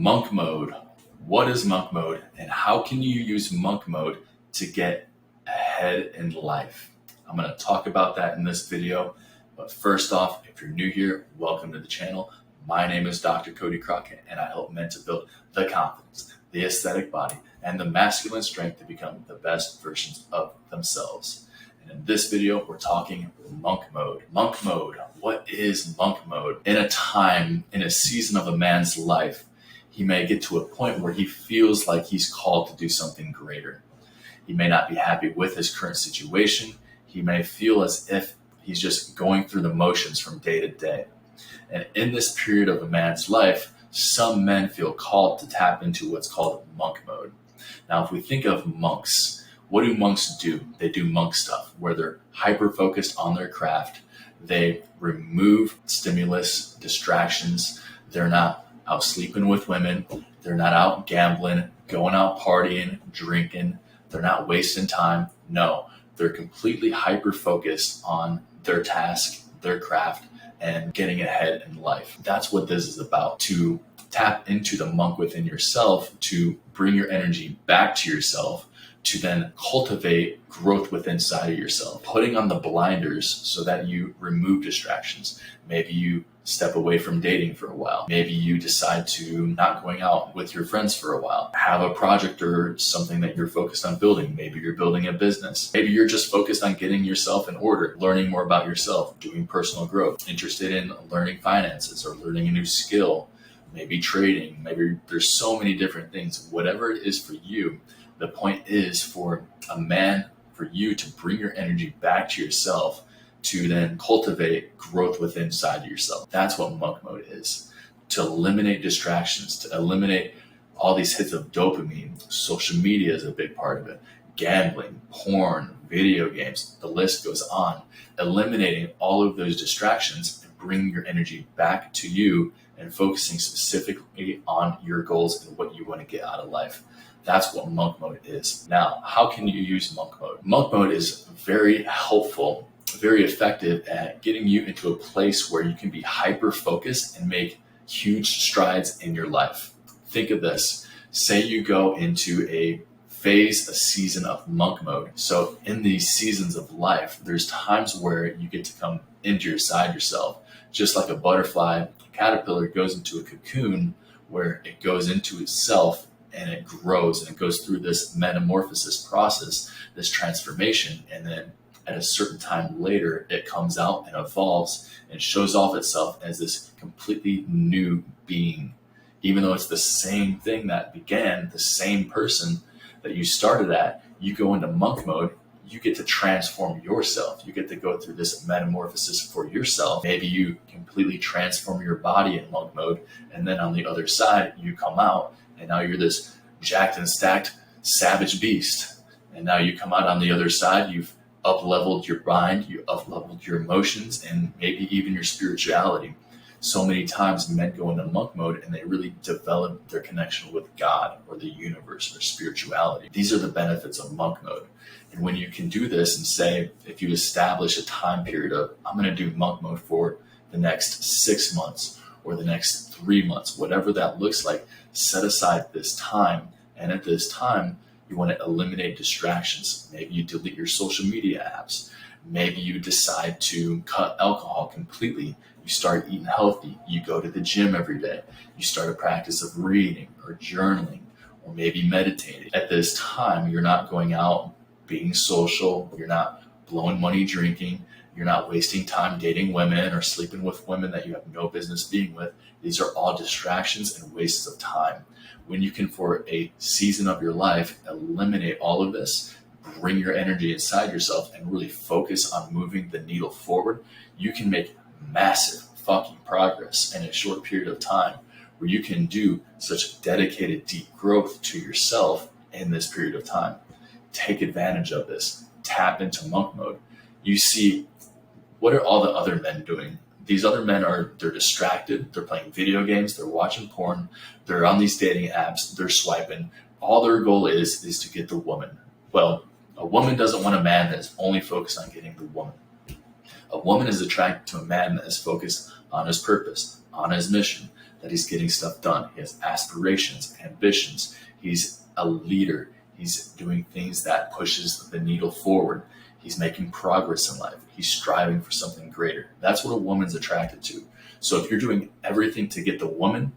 Monk mode. What is monk mode and how can you use monk mode to get ahead in life? I'm going to talk about that in this video. But first off, if you're new here, welcome to the channel. My name is Dr. Cody Crockett and I help men to build the confidence, the aesthetic body, and the masculine strength to become the best versions of themselves. And in this video, we're talking monk mode. Monk mode. What is monk mode? In a season of a man's life, he may get to a point where he feels like he's called to do something greater. He may not be happy with his current situation. He may feel as if he's just going through the motions from day to day. And in this period of a man's life, some men feel called to tap into what's called monk mode. Now, if we think of monks, what do monks do? They do monk stuff where they're hyper-focused on their craft. They remove stimulus, distractions. They're not out sleeping with women. They're not out gambling, going out partying, drinking. They're not wasting time. No, they're completely hyper-focused on their task, their craft, and getting ahead in life. That's what this is about, to tap into the monk within yourself, to bring your energy back to yourself, to then cultivate growth within inside of yourself, putting on the blinders so that you remove distractions. Maybe you step away from dating for a while. Maybe you decide to not going out with your friends for a while. Have a project or something that you're focused on building. Maybe you're building a business. Maybe you're just focused on getting yourself in order, learning more about yourself, doing personal growth, interested in learning finances or learning a new skill, maybe trading. Maybe there's so many different things. Whatever it is for you, the point is for you to bring your energy back to yourself, to then cultivate growth within inside yourself. That's what monk mode is. To eliminate distractions, to eliminate all these hits of dopamine. Social media is a big part of it. Gambling, porn, video games, the list goes on. Eliminating all of those distractions and bringing your energy back to you and focusing specifically on your goals and what you want to get out of life. That's what monk mode is. Now, how can you use monk mode? Monk mode is very helpful, very effective at getting you into a place where you can be hyper-focused and make huge strides in your life. Think of this. Say you go into a season of monk mode. So in these seasons of life, there's times where you get to come into yourself. Just like a butterfly, a caterpillar goes into a cocoon where it goes into itself and it grows and it goes through this metamorphosis process, this transformation, and then at a certain time later, it comes out and evolves and shows off itself as this completely new being. Even though it's the same thing that began, the same person that you started at, you go into monk mode, you get to transform yourself. You get to go through this metamorphosis for yourself. Maybe you completely transform your body in monk mode, and then on the other side, you come out and now you're this jacked and stacked savage beast. And now you come out on the other side, you've up-leveled your mind, you up-leveled your emotions, and maybe even your spirituality. So many times men go into monk mode and they really develop their connection with God or the universe or spirituality. These are the benefits of monk mode. And when you can do this and say, if you establish a time period of, I'm going to do monk mode for the next 6 months or the next 3 months, whatever that looks like, set aside this time. And at this time, you want to eliminate distractions. Maybe you delete your social media apps. Maybe you decide to cut alcohol completely. You start eating healthy. You go to the gym every day. You start a practice of reading or journaling or maybe meditating. At this time, you're not going out being social. You're not blowing money drinking. You're not wasting time dating women or sleeping with women that you have no business being with. These are all distractions and wastes of time. When you can, for a season of your life, eliminate all of this, bring your energy inside yourself and really focus on moving the needle forward, you can make massive fucking progress in a short period of time where you can do such dedicated, deep growth to yourself in this period of time. Take advantage of this. Tap into monk mode. You see, what are all the other men doing? These other men they're distracted. They're playing video games. They're watching porn. They're on these dating apps. They're swiping. All their goal is to get the woman. Well, a woman doesn't want a man that is only focused on getting the woman. A woman is attracted to a man that is focused on his purpose, on his mission, that he's getting stuff done. He has aspirations, ambitions. He's a leader. He's doing things that pushes the needle forward. He's making progress in life. He's striving for something greater. That's what a woman's attracted to. So if you're doing everything to get the woman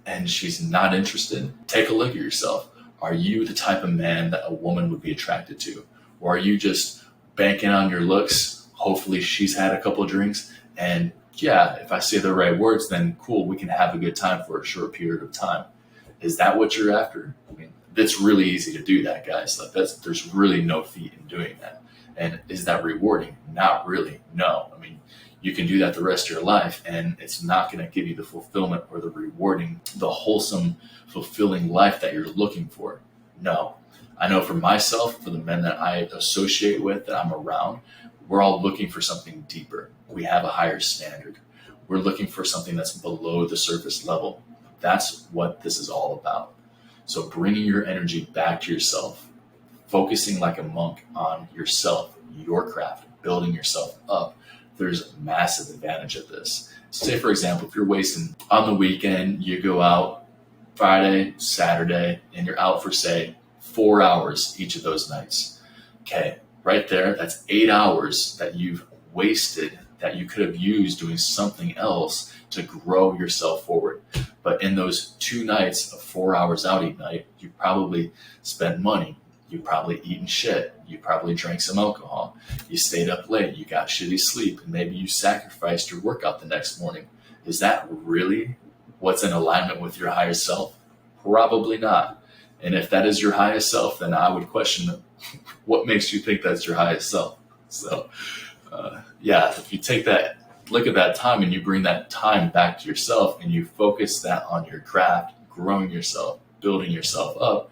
and she's not interested, take a look at yourself. Are you the type of man that a woman would be attracted to? Or are you just banking on your looks? Hopefully she's had a couple of drinks, and yeah, if I say the right words, then cool, we can have a good time for a short period of time. Is that what you're after? I mean, it's really easy to do that, guys. Like there's really no feat in doing that. And is that rewarding? Not really. No. I mean, you can do that the rest of your life, and it's not going to give you the fulfillment or the rewarding, the wholesome, fulfilling life that you're looking for. No. I know for myself, for the men that I associate with, that I'm around, we're all looking for something deeper. We have a higher standard. We're looking for something that's below the surface level. That's what this is all about. So bringing your energy back to yourself, focusing like a monk on yourself, your craft, building yourself up, there's massive advantage of this. Say, for example, if you're wasting on the weekend, you go out Friday, Saturday, and you're out for, say, 4 hours each of those nights. Okay, right there, that's 8 hours that you've wasted that you could have used doing something else to grow yourself forward. But in those 2 nights of 4 hours out each night, you probably spent money. You probably eaten shit. You probably drank some alcohol. You stayed up late. You got shitty sleep. And maybe you sacrificed your workout the next morning. Is that really what's in alignment with your higher self? Probably not. And if that is your highest self, then I would question what makes you think that's your highest self. So, if you take that, look at that time and you bring that time back to yourself and you focus that on your craft, growing yourself, building yourself up,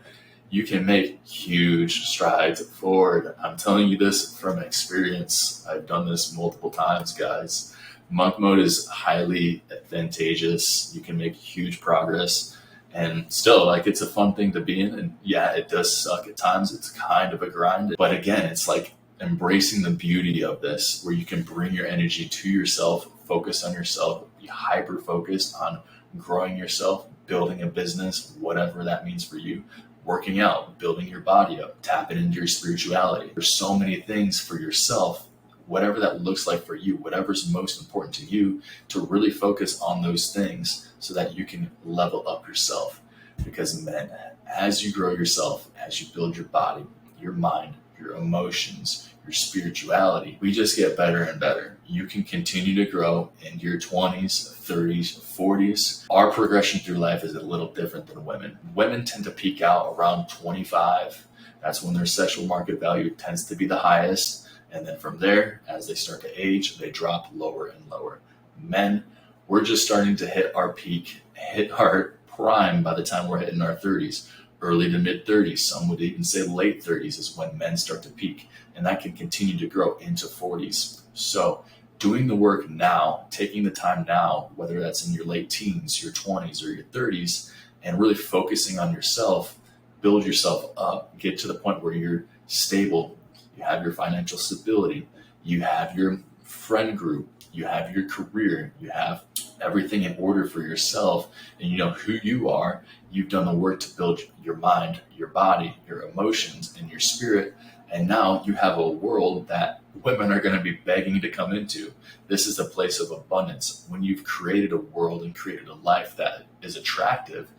you can make huge strides forward. I'm telling you this from experience. I've done this multiple times, guys. Monk mode is highly advantageous. You can make huge progress. And still, like, it's a fun thing to be in. And yeah, it does suck at times. It's kind of a grind. But again, it's like embracing the beauty of this, where you can bring your energy to yourself, focus on yourself, be hyper focused on growing yourself, building a business, whatever that means for you, working out, building your body up, tapping into your spirituality. There's so many things for yourself, whatever that looks like for you, whatever's most important to you, to really focus on those things so that you can level up yourself. Because men, as you grow yourself, as you build your body, your mind, your emotions, your spirituality, we just get better and better. You can continue to grow in your 20s, 30s, 40s. Our progression through life is a little different than women. Women tend to peak out around 25. That's when their sexual market value tends to be the highest. And then from there, as they start to age, they drop lower and lower. Men, we're just starting to hit our peak, hit our prime by the time we're hitting our 30s. Early to mid 30s, some would even say late 30s is when men start to peak, and that can continue to grow into 40s. So doing the work now, taking the time now, whether that's in your late teens, your 20s, or your 30s, and really focusing on yourself, build yourself up, get to the point where you're stable, you have your financial stability, you have your friend group, you have your career, you have everything in order for yourself, and you know who you are. You've done the work to build your mind, your body, your emotions, and your spirit. And now you have a world that women are going to be begging to come into. This is a place of abundance. When you've created a world and created a life that is attractive,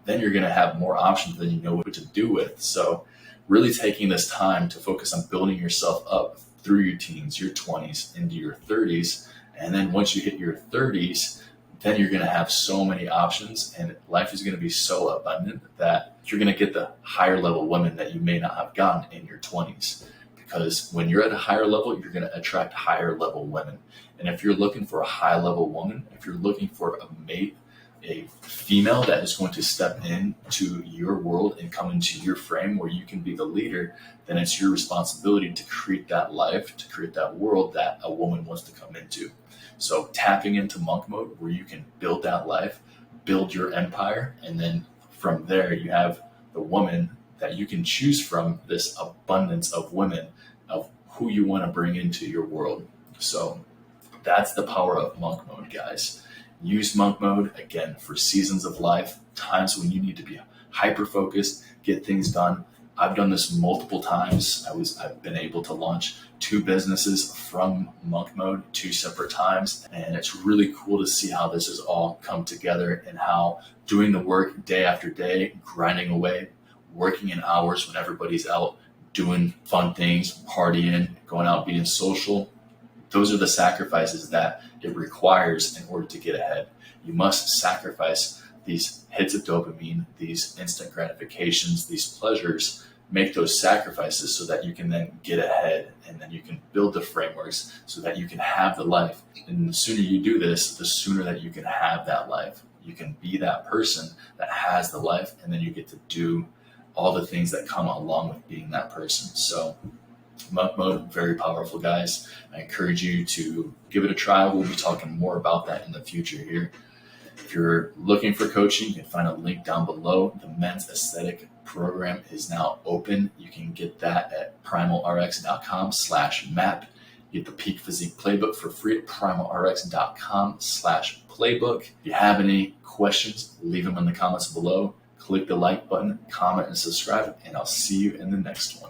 then you're going to have more options than you know what to do with. So really taking this time to focus on building yourself up through your teens, your 20s, into your 30s. And then once you hit your 30s, then you're going to have so many options, and life is going to be so abundant that you're going to get the higher level women that you may not have gotten in your 20s. Because when you're at a higher level, you're going to attract higher level women. And if you're looking for a high level woman, if you're looking for a mate, a female that is going to step into your world and come into your frame where you can be the leader, then it's your responsibility to create that life, to create that world that a woman wants to come into. So tapping into monk mode where you can build that life, build your empire, and then from there you have the woman that you can choose from, this abundance of women, of who you want to bring into your world. So that's the power of monk mode, guys. Use monk mode, again, for seasons of life, times when you need to be hyper-focused, get things done. I've done this multiple times. I've been able to launch 2 businesses from monk mode 2 separate times. And it's really cool to see how this has all come together and how doing the work day after day, grinding away, working in hours when everybody's out doing fun things, partying, going out being social. Those are the sacrifices that it requires in order to get ahead. You must sacrifice these hits of dopamine, these instant gratifications, these pleasures. Make those sacrifices so that you can then get ahead, and then you can build the frameworks so that you can have the life. And the sooner you do this, the sooner that you can have that life. You can be that person that has the life, and then you get to do all the things that come along with being that person. So monk mode, very powerful, guys. I encourage you to give it a try. We'll be talking more about that in the future here. If you're looking for coaching, you can find a link down below. The men's aesthetic program is now open. You can get that at primalrx.com/map. Get the Peak Physique Playbook for free at primalrx.com/playbook. If you have any questions, leave them in the comments below. Click the like button, comment, and subscribe, and I'll see you in the next one.